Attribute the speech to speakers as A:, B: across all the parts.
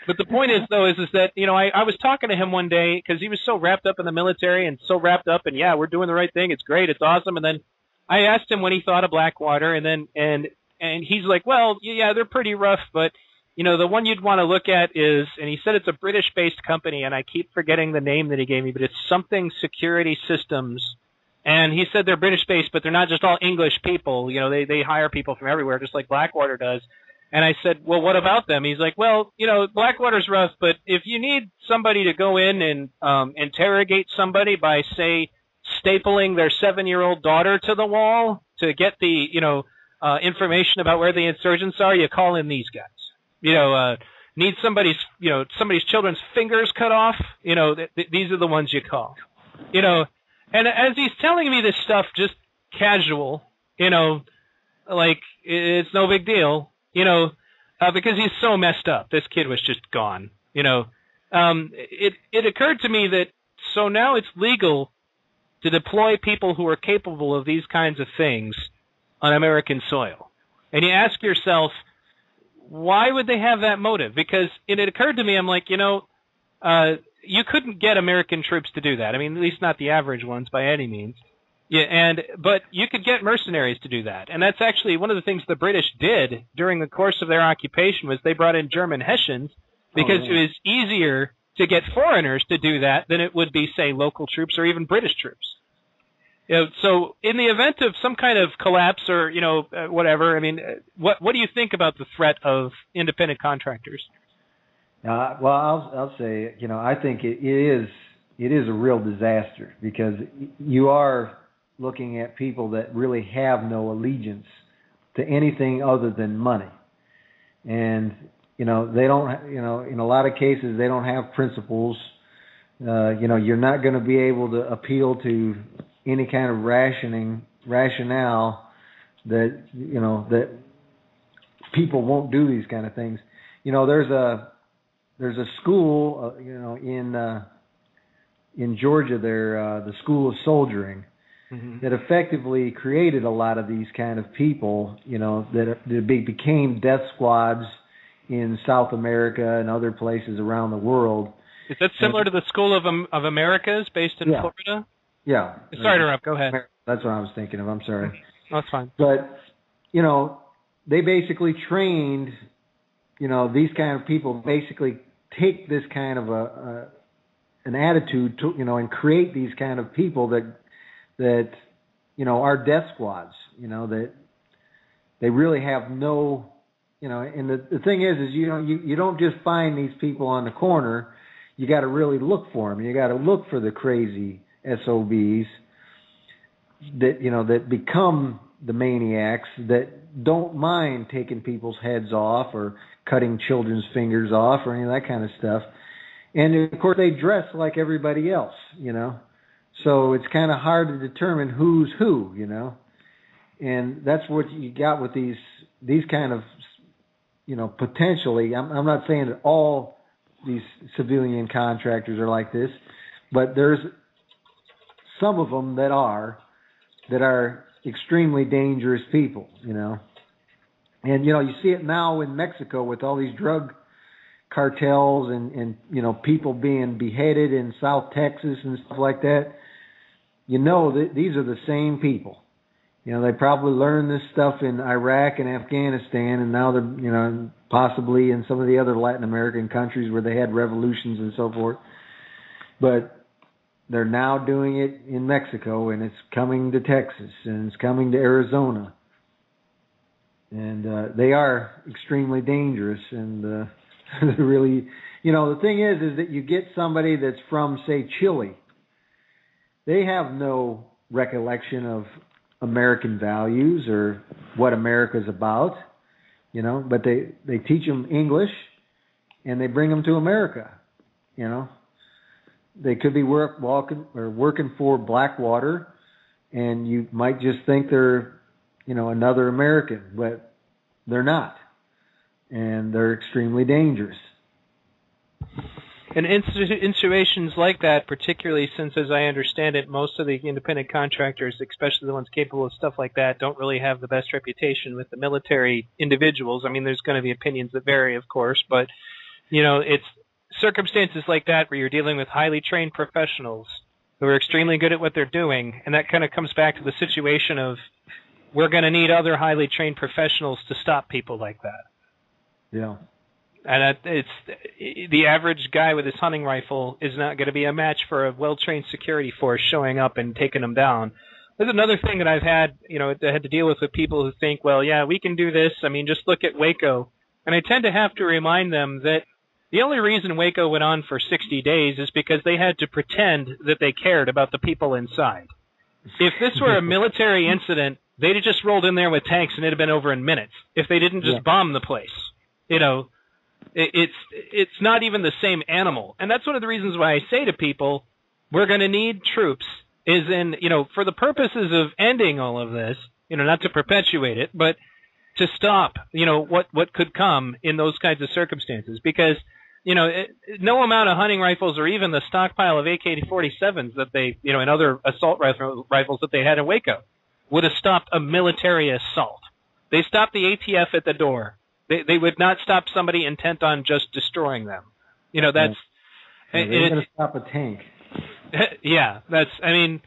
A: But the point is, though, is that, I was talking to him one day because he was so wrapped up in the military and so wrapped up in, yeah, we're doing the right thing. It's great. It's awesome. And then I asked him when he thought of Blackwater, and he's like, well, yeah, they're pretty rough, but, the one you'd want to look at is, and he said it's a British-based company, and I keep forgetting the name that he gave me, but it's something Security Systems. And he said they're British-based, but they're not just all English people. They hire people from everywhere, just like Blackwater does. And I said, well, what about them? He's like, well, Blackwater's rough, but if you need somebody to go in and interrogate somebody by, say, stapling their 7-year-old daughter to the wall to get the, information about where the insurgents are, you call in these guys. Need somebody's children's fingers cut off, these are the ones you call. And as he's telling me this stuff just casual, like it's no big deal, because he's so messed up. This kid was just gone, It occurred to me that so now it's legal to deploy people who are capable of these kinds of things on American soil. And you ask yourself, why would they have that motive? Because it occurred to me, I'm like, you couldn't get American troops to do that. I mean, at least not the average ones by any means. Yeah, but you could get mercenaries to do that. And that's actually one of the things the British did during the course of their occupation was they brought in German Hessians because it was easier to get foreigners to do that than it would be, say, local troops or even British troops. So in the event of some kind of collapse or, whatever, I mean, what do you think about the threat of independent contractors?
B: Well, I'll say, I think it is a real disaster because you are looking at people that really have no allegiance to anything other than money. And, they don't, in a lot of cases, they don't have principles. You're not going to be able to appeal to any kind of rationale that, that people won't do these kind of things. There's a school, in Georgia there, the School of Soldiering, that effectively created a lot of these kind of people, that became death squads in South America and other places around the world.
A: Is that similar to the School of Americas based in Florida?
B: Yeah.
A: Sorry to interrupt. Go ahead.
B: That's what I was thinking of. I'm sorry.
A: That's fine.
B: But, they basically trained, these kind of people basically take this kind of an attitude to, and create these kind of people that are death squads, that they really have no, and the thing is you don't just find these people on the corner. You got to really look for them. You got to look for the crazy SOBs that, that become the maniacs that don't mind taking people's heads off or cutting children's fingers off or any of that kind of stuff. And, of course, they dress like everybody else, So it's kind of hard to determine who's who, And that's what you got with these kind of, potentially. I'm not saying that all these civilian contractors are like this, but there's some of them that are extremely dangerous people, And, you see it now in Mexico with all these drug cartels and people being beheaded in South Texas and stuff like that. These are the same people. They probably learned this stuff in Iraq and Afghanistan, and now they're, possibly in some of the other Latin American countries where they had revolutions and so forth. But they're now doing it in Mexico, and it's coming to Texas, and it's coming to Arizona. And they are extremely dangerous, and really, the thing is that you get somebody that's from, say, Chile. They have no recollection of American values or what America's about, but they teach them English, and they bring them to America, They could be working for Blackwater, and you might just think they're, another American, but they're not. And they're extremely dangerous.
A: And in situations like that, particularly since, as I understand it, most of the independent contractors, especially the ones capable of stuff like that, don't really have the best reputation with the military individuals. I mean, there's going to be opinions that vary, of course, but it's circumstances like that where you're dealing with highly trained professionals who are extremely good at what they're doing, and that kind of comes back to the situation of we're going to need other highly trained professionals to stop people like that.
B: Yeah.
A: And it's the average guy with his hunting rifle is not going to be a match for a well-trained security force showing up and taking them down. There's another thing that I've had, had to deal with people who think, well, yeah, we can do this. I mean, just look at Waco. And I tend to have to remind them that the only reason Waco went on for 60 days is because they had to pretend that they cared about the people inside. If this were a military incident, they'd have just rolled in there with tanks and it'd have been over in minutes. If they didn't just bomb the place, it's not even the same animal. And that's one of the reasons why I say to people, we're going to need troops, for the purposes of ending all of this, not to perpetuate it, but to stop, what could come in those kinds of circumstances. Because, no amount of hunting rifles or even the stockpile of AK-47s that they, and other assault rifles that they had in Waco would have stopped a military assault. They stopped the ATF at the door. They would not stop somebody intent on just destroying them. That's...
B: They're going to stop a tank.
A: Yeah, that's... I mean,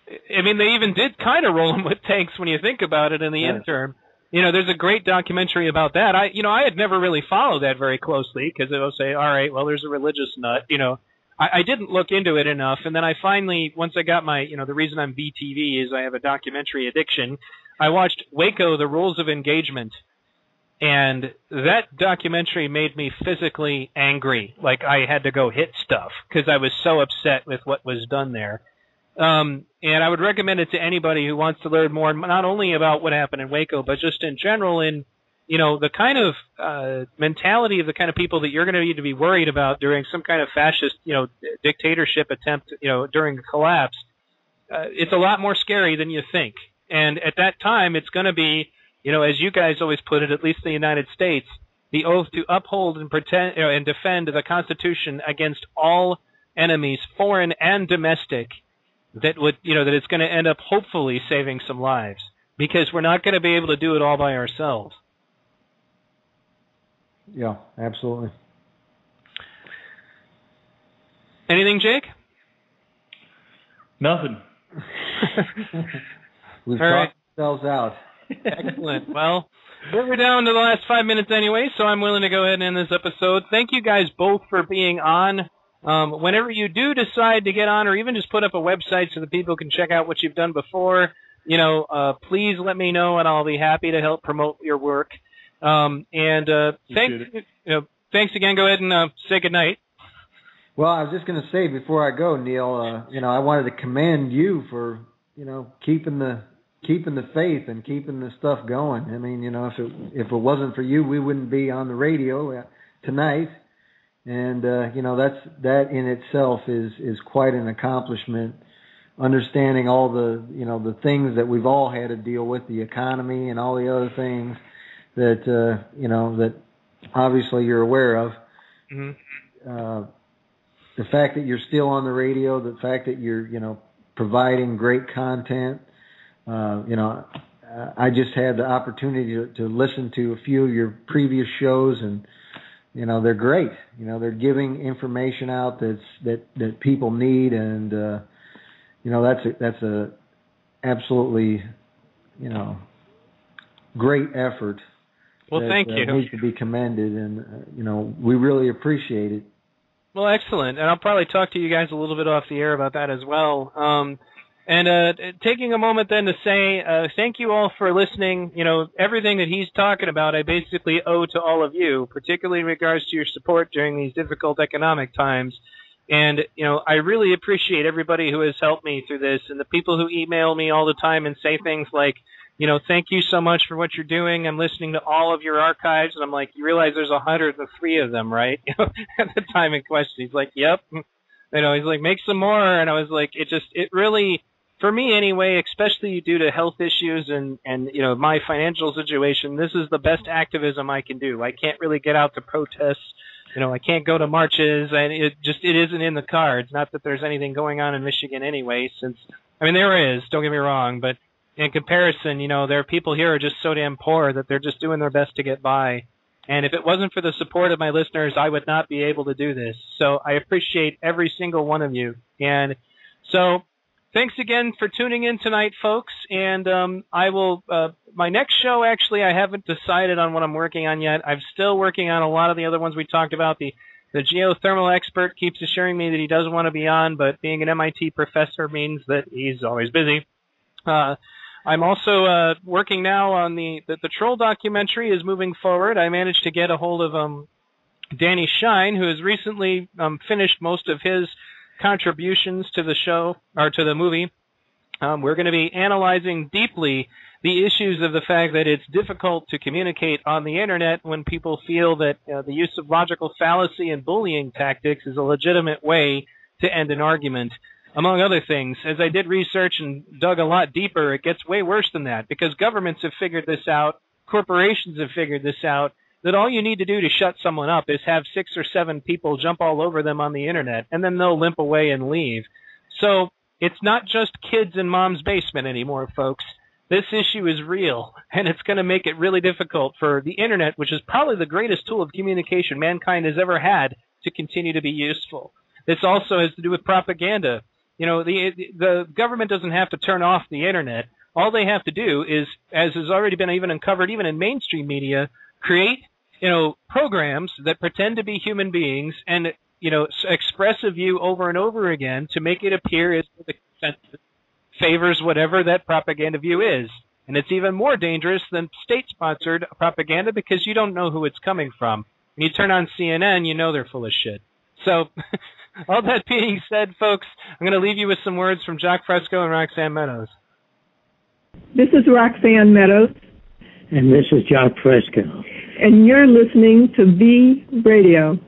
A: they even did kind of roll them with tanks when you think about it in the interim. There's a great documentary about that. I had never really followed that very closely because it will say, all right, well, there's a religious nut. I didn't look into it enough. And then I finally, once I got my, the reason I'm BTV is I have a documentary addiction. I watched Waco, The Rules of Engagement. And that documentary made me physically angry. Like I had to go hit stuff because I was so upset with what was done there. And I would recommend it to anybody who wants to learn more, not only about what happened in Waco, but just in general in, the kind of mentality of the kind of people that you're going to need to be worried about during some kind of fascist, dictatorship attempt, during a collapse. It's a lot more scary than you think. And at that time, it's going to be, as you guys always put it, at least in the United States, the oath to uphold and and defend the Constitution against all enemies, foreign and domestic, that it's going to end up hopefully saving some lives, because we're not going to be able to do it all by ourselves.
B: Yeah, absolutely.
A: Anything, Jake?
C: Nothing.
B: We've talked ourselves out.
A: Excellent. Well, we're down to the last 5 minutes anyway, so I'm willing to go ahead and end this episode. Thank you guys both for being on. Whenever you do decide to get on, or even just put up a website so that people can check out what you've done before, please let me know, and I'll be happy to help promote your work. Thanks again. Go ahead and say goodnight.
B: Well, I was just going to say before I go, Neil, I wanted to commend you for, keeping the faith and keeping the stuff going. I mean, if it wasn't for you, we wouldn't be on the radio tonight. And, that in itself is quite an accomplishment, understanding all the things that we've all had to deal with, the economy and all the other things that, that obviously you're aware of. Mm-hmm. The fact that you're still on the radio, the fact that you're, providing great content. I just had the opportunity to listen to a few of your previous shows, and they're great. They're giving information out that people need, and that's a absolutely great effort.
A: Well, thank you.
B: Needs to be commended, and we really appreciate it.
A: Well, excellent, and I'll probably talk to you guys a little bit off the air about that as well. Taking a moment then to say thank you all for listening. Everything that he's talking about, I basically owe to all of you, particularly in regards to your support during these difficult economic times. And, I really appreciate everybody who has helped me through this, and the people who email me all the time and say things like, thank you so much for what you're doing. I'm listening to all of your archives. And I'm like, you realize there's 103 of them, right? At the time in question. He's like, yep. He's like, make some more. And I was like, it really, for me anyway, especially due to health issues and my financial situation, this is the best activism I can do. I can't really get out to protests. I can't go to marches, and it isn't in the cards. Not that there's anything going on in Michigan anyway, there is, don't get me wrong, but in comparison, there are people here who are just so damn poor that they're just doing their best to get by. And if it wasn't for the support of my listeners, I would not be able to do this. So I appreciate every single one of you. And so thanks again for tuning in tonight, folks. And I will, my next show, actually, I haven't decided on what I'm working on yet. I'm still working on a lot of the other ones we talked about. The geothermal expert keeps assuring me that he doesn't want to be on, but being an MIT professor means that he's always busy. I'm also working now on the troll documentary is moving forward. I managed to get a hold of Danny Shine, who has recently finished most of his contributions to the show, or to the movie. We're going to be analyzing deeply the issues of the fact that it's difficult to communicate on the Internet when people feel that the use of logical fallacy and bullying tactics is a legitimate way to end an argument. Among other things, as I did research and dug a lot deeper, it gets way worse than that, because governments have figured this out, corporations have figured this out, that all you need to do to shut someone up is have 6 or 7 people jump all over them on the Internet, and then they'll limp away and leave. So it's not just kids in mom's basement anymore, folks. This issue is real, and it's going to make it really difficult for the Internet, which is probably the greatest tool of communication mankind has ever had, to continue to be useful. This also has to do with propaganda. You know, the government doesn't have to turn off the Internet. All they have to do is, as has already been even uncovered even in mainstream media, create, programs that pretend to be human beings and, express a view over and over again to make it appear as though the consensus favors whatever that propaganda view is. And it's even more dangerous than state-sponsored propaganda, because you don't know who it's coming from. When you turn on CNN, you know they're full of shit. So, all that being said, folks, I'm going to leave you with some words from Jacques Fresco and Roxanne Meadows.
C: This is Roxanne Meadows.
D: And this is Jacques Fresco.
C: And you're listening to V Radio.